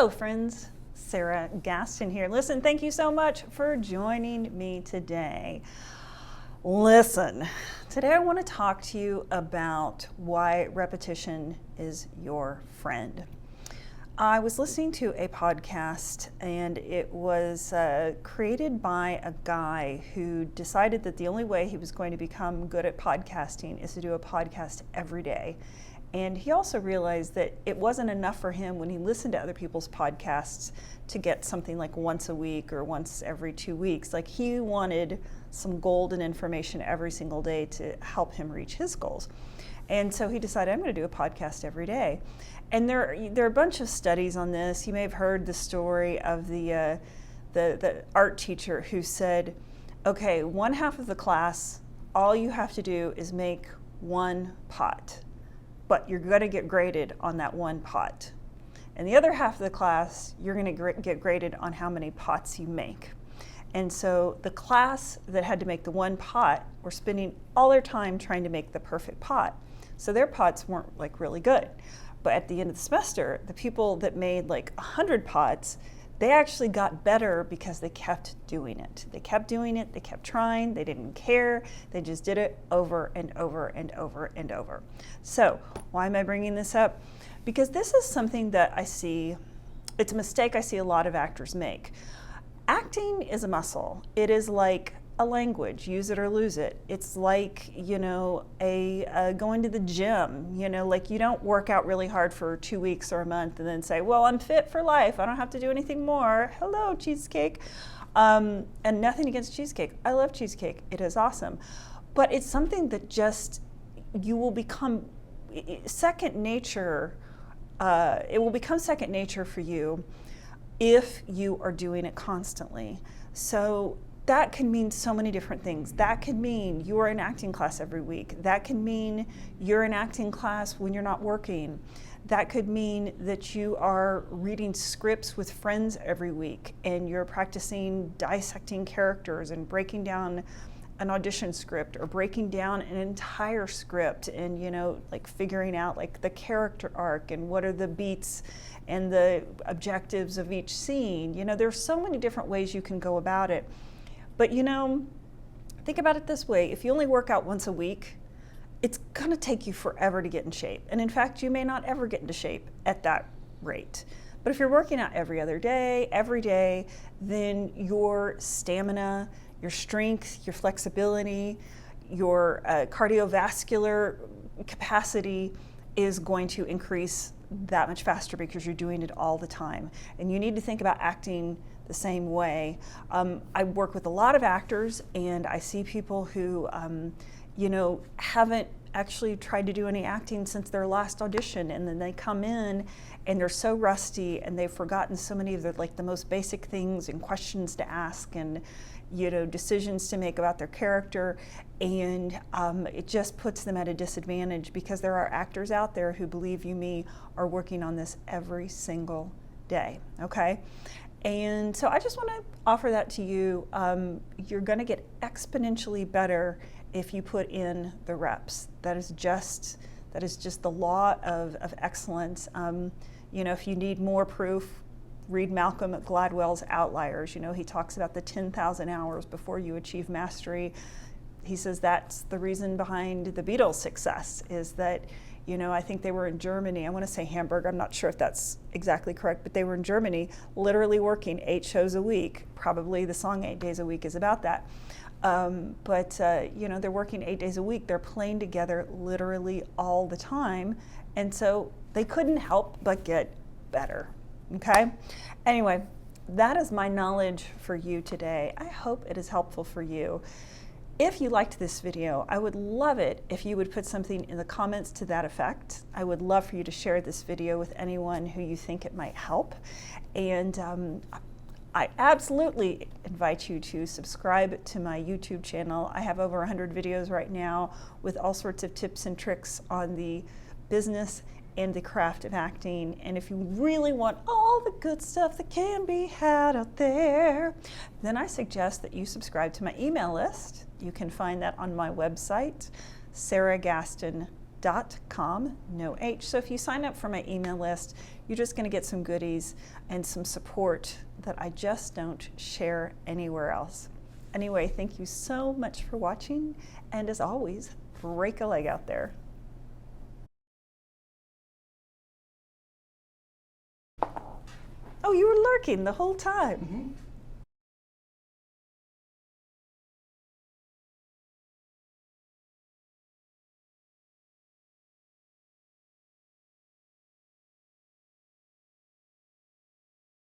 Hello, friends. Sarah Gaston here. Listen, thank you so much for joining me today. Listen, today I want to talk to you about why repetition is your friend. I was listening to a podcast, and it was created by a guy who decided that the only way he was going to become good at podcasting is to do a podcast every day. And he also realized that it wasn't enough for him when he listened to other people's podcasts to get something like once a week or once every 2 weeks. Like, he wanted some golden information every single day to help him reach his goals. And so he decided, I'm going to do a podcast every day. And there are a bunch of studies on this. You may have heard the story of the art teacher who said, okay, one half of the class, all you have to do is make one pot, but you're going to get graded on that one pot. And the other half of the class, you're going to get graded on how many pots you make. And so the class that had to make the one pot were spending all their time trying to make the perfect pot. So their pots weren't like really good. But at the end of the semester, the people that made like 100 pots, they actually got better because they kept doing it. They kept doing it, they kept trying, they didn't care, they just did it over and over and over and over. So why am I bringing this up? Because this is something that I see, it's a mistake I see a lot of actors make. Acting is a muscle. It is like a language, use it or lose it. It's like, going to the gym, like you don't work out really hard for 2 weeks or a month and then say, well, I'm fit for life. I don't have to do anything more. Hello, cheesecake. And nothing against cheesecake. I love cheesecake. It is awesome. But it's something that just, you will become second nature. It will become second nature for you if you are doing it constantly. So that can mean so many different things. That could mean you're in acting class every week. That can mean you're in acting class when you're not working. That could mean that you are reading scripts with friends every week and you're practicing dissecting characters and breaking down an audition script or breaking down an entire script and, like figuring out like the character arc and what are the beats and the objectives of each scene. There's so many different ways you can go about it. But think about it this way. If you only work out once a week, it's going to take you forever to get in shape. And in fact, you may not ever get into shape at that rate. But if you're working out every other day, every day, then your stamina, your strength, your flexibility, your cardiovascular capacity is going to increase that much faster because you're doing it all the time. And you need to think about acting the same way. I work with a lot of actors and I see people who, haven't actually tried to do any acting since their last audition, and then they come in and they're so rusty and they've forgotten so many of the most basic things and questions to ask and decisions to make about their character, and it just puts them at a disadvantage because there are actors out there who, believe you me, are working on this every single day, okay? And so I just want to offer that to you. You're going to get exponentially better if you put in the reps. That is just the law of excellence. If you need more proof, read Malcolm Gladwell's Outliers. He talks about the 10,000 hours before you achieve mastery. He says that's the reason behind the Beatles' success, is that, I think they were in Germany. I want to say Hamburg. I'm not sure if that's exactly correct, but they were in Germany literally working 8 shows a week. Probably the song 8 Days a Week is about that. They're working 8 days a week. They're playing together literally all the time. And so they couldn't help but get better. Okay? Anyway, that is my knowledge for you today. I hope it is helpful for you. If you liked this video, I would love it if you would put something in the comments to that effect. I would love for you to share this video with anyone who you think it might help. And I absolutely invite you to subscribe to my YouTube channel. I have over 100 videos right now with all sorts of tips and tricks on the business and the craft of acting. And if you really want all the good stuff that can be had out there, then I suggest that you subscribe to my email list. You can find that on my website, sarahgaston.com. .com, no H. So if you sign up for my email list, you're just going to get some goodies and some support that I just don't share anywhere else. Anyway, thank you so much for watching, and as always, break a leg out there. Oh, you were lurking the whole time.